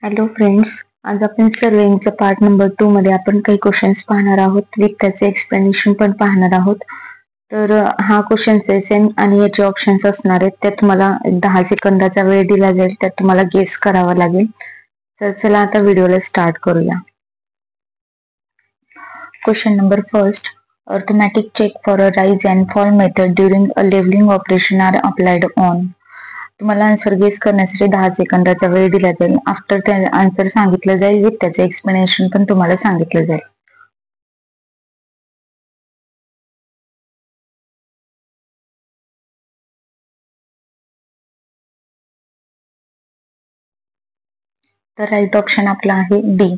Hello friends, आज आपण सर्वेचा part number 2 मध्ये आपण काही क्वेश्चन्स पाहणार आहोत विथ त्याचे एक्सप्लेनेशन पण पाहणार आहोत. तर हा क्वेश्चन सेम आणि याचे ऑप्शन्स असणार आहेत. त्यात तुम्हाला 10 सेकंदाचा वेळ दिला जाईल, त्यात तुम्हाला गेस करावा लागेल. तर चला आता व्हिडिओला स्टार्ट करूया. Question number first, arithmetic check for a rise and fall method during a levelling operation are applied on. तुम्हाला आन्सर गेस करण्यासाठी 10 सेकंदाचा वेळ दिला जाईल. आफ्टर त्या आन्सर सांगितलं जाईल विथ त्याचे एक्सप्लेनेशन पण तुम्हाला सांगितलं जाईल. तर राईट ऑप्शन आपला आहे D,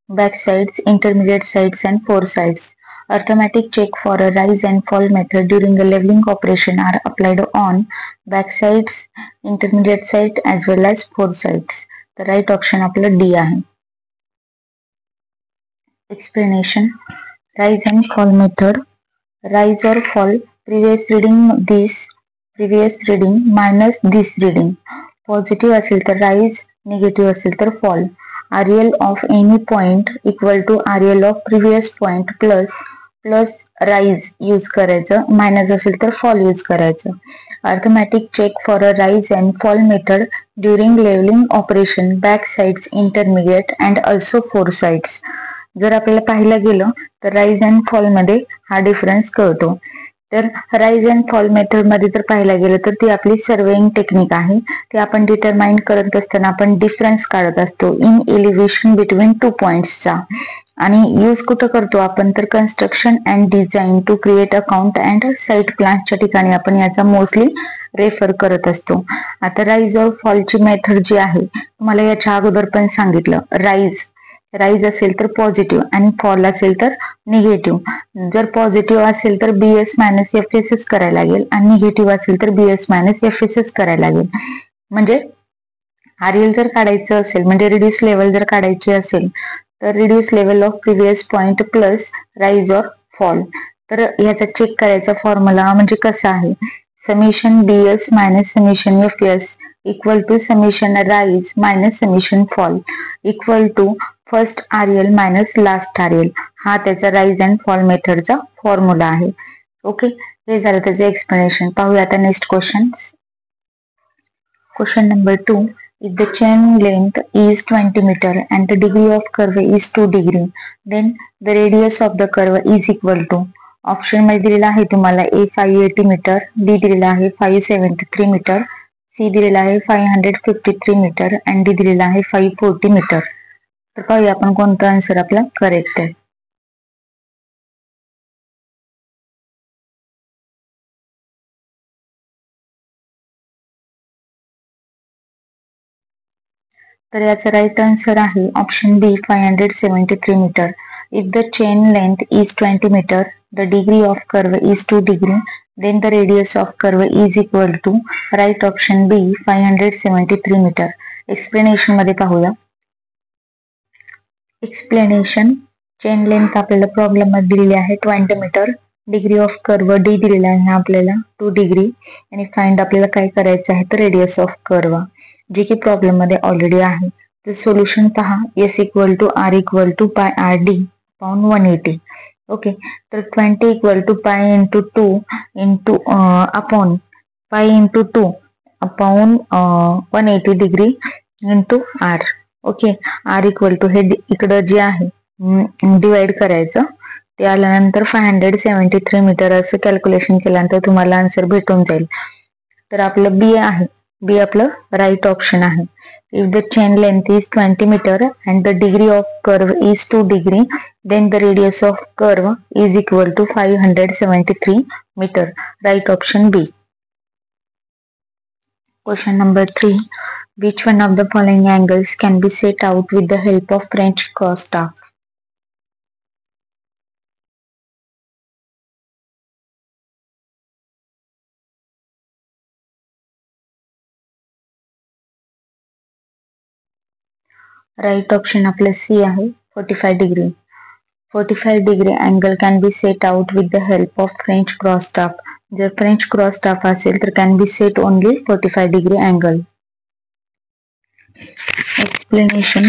back sides, intermediate sides and four sides. Arithmetic check for a rise and fall method during a leveling operation are applied on back sides, intermediate side as well as four sides. The right option आपलं D आहे. Explanation. Rise and fall method. Rise or fall, previous reading minus this reading. Positive असेल तर rise, negative असेल तर fall. RL of any point equal to RL of previous point plus rise use करायचं, minus असेल तर fall use करायचं. Arithmetic check for a rise and fall method during levelling operation, back sides, intermediate and also fore sides. जर आपल्याला पाहायला गेलं तर rise and fall मध्ये हा डिफरन्स कळतो. तर राइज अँड फॉल मेथड मध्ये जर पाहायला गेलं तर ती आपली सर्वेइंग टेक्निक आहे. ते आपण डिटरमाइन करत असताना आपण डिफरन्स काढत असतो इन एलिव्हेशन बिटवीन टू पॉइंट्सचा. आणि यूज कुठं करतो आपण तर construction and design to create account and site प्लॅनच्या ठिकाणी आपण याचा मोस्टली रेफर करत असतो. आता राइज और फॉलची मेथड जी आहे तुम्हाला याच्या अगोदर पण सांगितलं. राइज असेल तर पॉझिटिव्ह आणि फॉल असेल तर निगेटिव्ह. जर पॉझिटिव्ह असेल तर BS minus F S S करायला लागेल आणि निगेटिव्ह असेल तर BS minus F S S करायला लागेल. म्हणजे आरएल जर काढायचं असेल म्हणजे रिड्यूस लेवल जर काढायची असेल तर reduce level of previous point plus rise और फॉल. तर ह्याचा चेक करायचा फॉर्म्युला म्हणजे कसा आहे, summation BS minus summation F S equal to summation rise minus summation fall equal to first RL minus last RL. हा त्याचा राइज अँड फॉल मेथडचा फॉर्म्युला आहे. ओके, हे झालं त्याचं एक्सप्लेनेशन. पाहूया आता next question. Question number 2. If the chain length is 20 meter and the degree of curve is 2 degree, then the radius of the curve is equal to. Option मध्ये दिलेला आहे तुम्हाला A 580 मीटर, B दिलेला आहे 573 metre, C दिलेला आहे 553 metre आणि D दिलेला आहे 540 मीटर. तर पाहूया आपण कोणता आन्सर आपला करेक्ट आहे. तर याचा राईट आन्सर आहे option B 573 metre. If the chain length is 20 metre, the degree of curve is 2 degree, then the radius of curve is equal to. Right option B 573 metre. Explanation मध्ये पाहूया. Explanation. Chain length आपल्याला problem मध्ये दिलेली आहे 20 metre, degree of curve D दिलेला आहे आपल्याला 2 degree आणि फाइंड आपल्याला काय करायचं आहे तर रेडियस ऑफ कर्व, जे की प्रॉब्लेम मध्ये ऑलरेडी आहे. तर सोल्युशन पहा. S equal to R equal to pi R D upon 180. Okay, तर 20 equal to pi into 2 into upon pi into 2 upon 180 degree into R. Okay, R equal to हे इकडं जे आहे डिवाइड करायचं. ते आल्यानंतर 573 मीटर असं कॅल्क्युलेशन केल्यानंतर तुम्हाला आन्सर भेटून जाईल. तर आपलं बी आहे, बी आपलं राईट ऑप्शन आहे. If the chain length is 20 metre and the degree of curve is 2 degree, then the radius of curve is equal to 573 metre. Right option B. Question number 3. Which one of the following angles can be set out with the help of French crossstaff? Right option आपलं C आहे 45 degree. 45 degree angle can be set out with the help of French cross staff. जर French cross staff असेल तर can be set only 45 degree angle. Explanation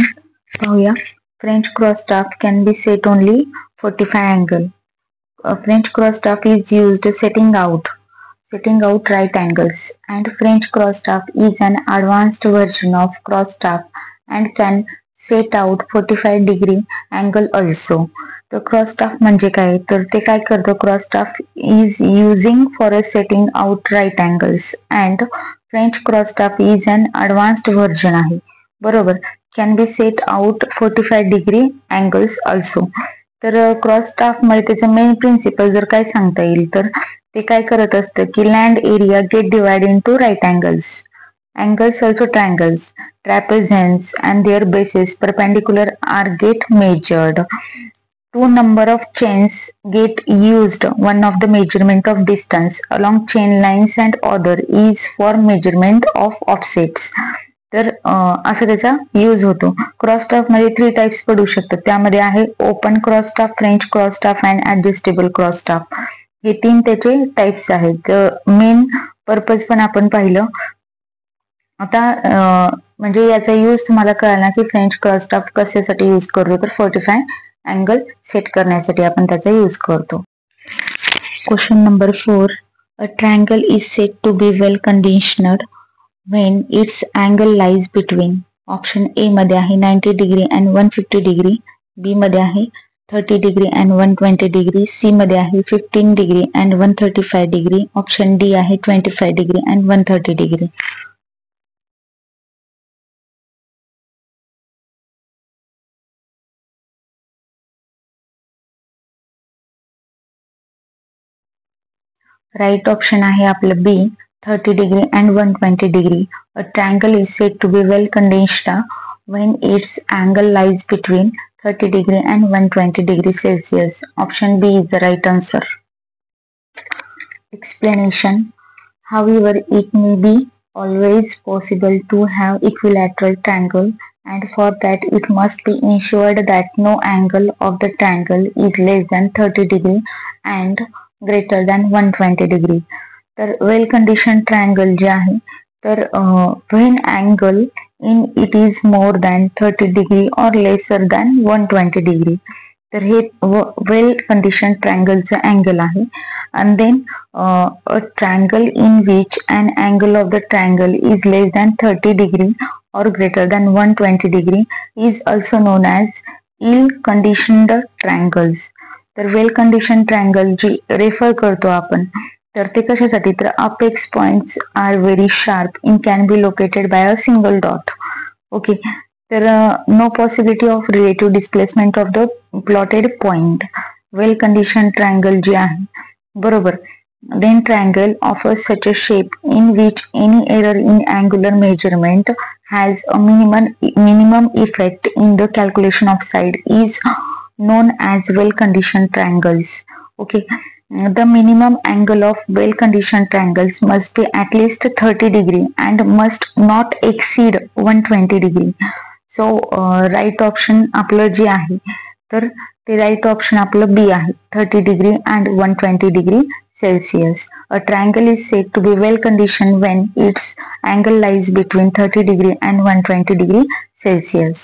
पाहूया. French cross staff can be set only 45 angle. A French cross staff is used setting out right angles, and French cross staff is an advanced version of cross staff and can set out 45-degree angle also. तर cross staff म्हणजे काय, तर ते काय करतं, cross staff is using for a setting out right angles and French cross staff is an advanced version आहे. बरोबर. Can be set out 45-degree angles also. तर क्रॉस स्टाफ मध्ये त्याचं मेन प्रिन्सिपल जर काय सांगता येईल तर ते काय करत असतं की land area get divide into right angles. Angles also triangles, trapezoids and their bases perpendicular are get measured. Two number of chains get used. One of the measurement of distance along chain lines and other is for measurement of offsets. तर असं त्याचा use होतो. Cross staff मध्ये 3 types पडू शकतात. त्यामध्ये आहे open cross staff, French cross staff and adjustable cross staff. हे 3 त्याचे टाइप्स आहेत. मेन पर्पज पण आपण पाहिलं. आता म्हणजे याचा यूज तुम्हाला कळला की फ्रेंच क्रॉस स्टाफ कशासाठी यूज करतो, तर 45 अँगल सेट करण्यासाठी आपण त्याचा यूज करतो. Question number 4. A triangle is set to be well conditioned when its angle lies between. Option A मध्ये आहे 90 डिग्री अँड 150 डिग्री, बी मध्ये आहे 30 डिग्री अँड 120 डिग्री, सी मध्ये आहे 15 degree and 135 degree, option D आहे 25 degree and 130 degree. Right option आहे आपलं B, 30 degree and 120 degree. A triangle is set to be well conditioned when its angle lies between 30 degree and 120 degree Celsius. Option B is the right answer. Explanation. However, it may be always possible to have equilateral triangle, and for that it must be ensured that no angle of the triangle is less than 30 degree and greater than 120 degree. तर well condition triangle जे आहे तर when angle in it is more than 30 degree or lesser than 120 degree. तर हे वेल condition ट्रायंगलचं angle आहे. and then a triangle in which an angle of the triangle is less than 30 degree or greater than 120 degree is also known as ill conditioned triangles. तर well condition triangle जी refer करतो आपण, तर ते कशासाठी, तर apex points are very sharp in can be located by a single dot. Okay. तर no possibility of relative displacement of the plotted point. Well condition triangle जी आहे, बरोबर. Then triangle offers such a shape in which any error in angular measurement has a minimum effect in the calculation of side is known as well-conditioned triangles. Okay. The minimum angle of well-conditioned triangles must be at least 30 degree and must not exceed 120 degree. So right option आपलं जे आहे तर ते right option आपलं बी आहे, 30 degree and 120 degree Celsius. A triangle is said to be well conditioned when its angle lies between 30 degree and 120 degree Celsius.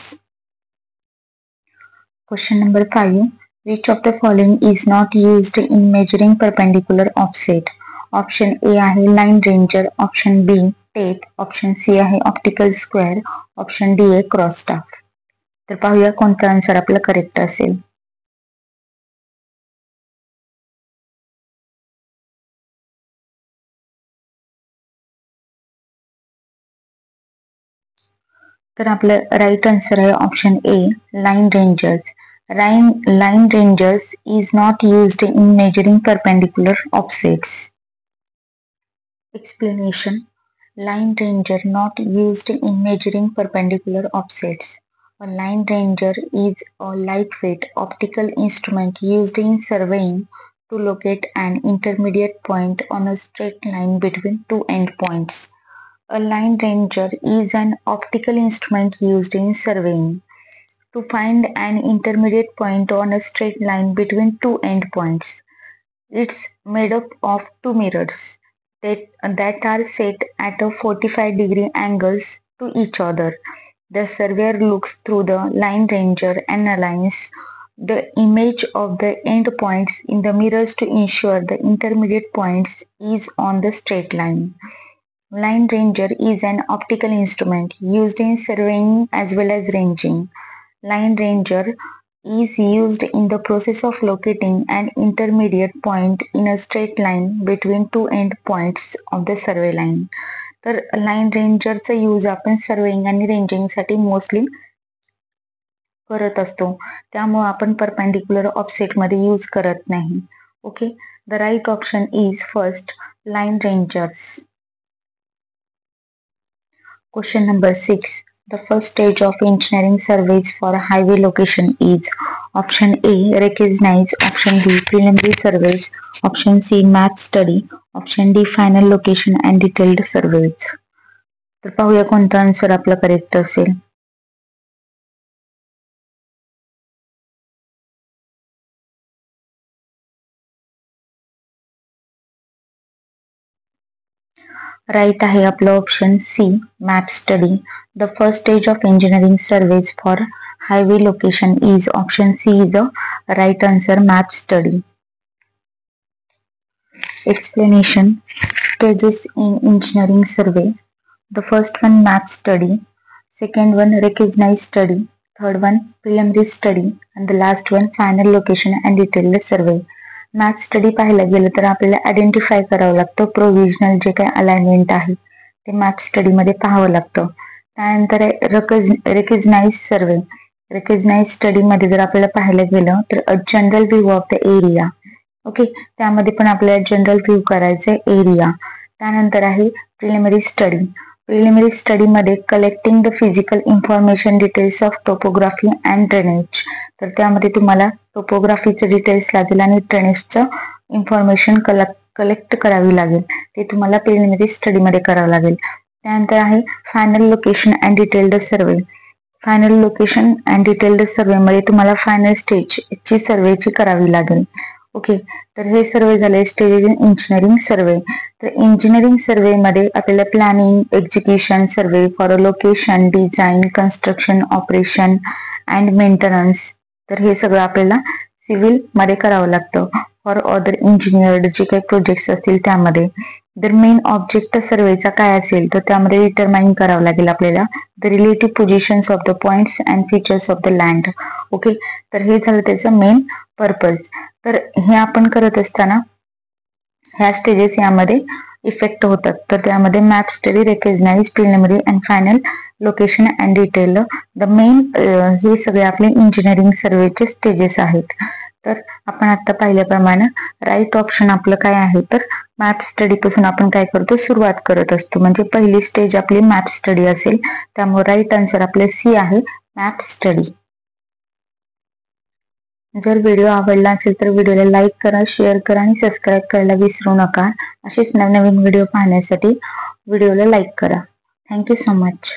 Question number 5. Which of the following is not used in measuring perpendicular offset? Option A आहे line ranger, option B tape, option C आहे optical square, option D आहे cross staff. तर पाहूया कोणता answer आपला correct असेल. तर आपलं राईट आन्सर आहे option A, line rangers. Line rangers is not used in measuring perpendicular offsets. Explanation. Line ranger not used in measuring perpendicular offsets. A line ranger is a lightweight optical instrument used in surveying to locate an intermediate point on a straight line between two endpoints. A line ranger is an optical instrument used in surveying to find an intermediate point on a straight line between two endpoints. It's made up of two mirrors that are set at a 45 degree angles to each other. The surveyor looks through the line ranger and aligns the image of the endpoints in the mirrors to ensure the intermediate points is on the straight line. Line ranger is an optical instrument used in surveying as well as ranging. Line ranger is used in the process of locating an intermediate point in a straight line between two endpoints of the survey line. तर line रेंजरचा use आपण surveying आणि रेंजिंगसाठी mostly करत असतो, त्यामुळे आपण perpendicular offset मध्ये use करत नाही. Okay, the right option is first, line rangers. Question number 6. The first stage of engineering surveys for highway location is option A, recognize, option B, preliminary surveys, option C, map study, option D, final location and detailed surveys. तर पाहूया कोणता answer आपला correct असेल. Right आहे आपलं option C, map study. The first stage of engineering surveys for highway location is option C is the right answer, map study. Explanation. Stages in engineering survey. The first one, map study. Second one, recognize study. Third one, preliminary study. And the last one, final location and detailed survey. Map study पाहायला गेलं तर आपल्याला identify करावं लागतं provisional जे काही alignment आहे ते मॅप स्टडी मध्ये पाहावं लागतं. त्यानंतर रेकग्नाइज सर्वे. रेकग्नाइज स्टडी मध्ये जर आपल्याला पाहायला गेलं तर a general view of the area. Okay, त्यामध्ये पण आपल्याला जनरल व्ह्यू करायचंय एरिया. त्यानंतर आहे प्रिलिमिनरी स्टडी. प्रिलिमिनरी स्टडी मध्ये collecting the physical information details of topography and drainage. तर त्यामध्ये तुम्हाला टोपोग्राफीचे डिटेल्स लागेल आणि ड्रेनेजचं इन्फॉर्मेशन कलेक्ट करावी लागेल, ते तुम्हाला प्रिलिमिनरी स्टडी मध्ये करावं लागेल. त्यानंतर आहे final location and detailed survey. Final location and detailed survey मध्ये तुम्हाला फायनल स्टेजची सर्वेची करावी लागेल. ओके, तर हे सर्वे झाले स्टेज इन इंजिनिअरिंग सर्वे. तर इंजिनिअरिंग सर्वे मध्ये आपल्याला planning, execution survey for location, design, construction, operation and maintenance, तर हे सगळं आपल्याला सिव्हिल मध्ये करावं लागतं. फॉर अदर इंजिनियर्ड जे काही प्रोजेक्ट्स असतील त्यामध्ये जर मेन ऑब्जेक्ट सर्वेचा काय असेल तर त्यामध्ये डिटरमाइन करावं लागेल आपल्याला the relative positions of the points and features of the land. Okay, तर हे झालं त्याचं मेन पर्पज. तर हे आपण करत असताना ह्या स्टेजेस यामध्ये इफेक्ट होतात. तर त्यामध्ये map study, recognise, preliminary and final location and detail, the main हे सगळे आपले इंजिनिअरिंग सर्वेचे स्टेजेस आहेत. तर आपण आता पाहिल्याप्रमाणे राईट ऑप्शन आपलं काय आहे तर मॅप स्टडी पासून आपण काय करतो, सुरुवात करत असतो. म्हणजे पहिली स्टेज आपली मॅप स्टडी असेल, त्यामुळे राईट आन्सर आपले सी आहे, मॅप स्टडी. जर व्हिडिओ आवडला असेल तर व्हिडिओला लाईक करा, शेअर करा आणि सबस्क्राईब करायला विसरू नका. असेच नवनवीन व्हिडिओ पाहण्यासाठी व्हिडिओला लाईक करा. Thank you so much.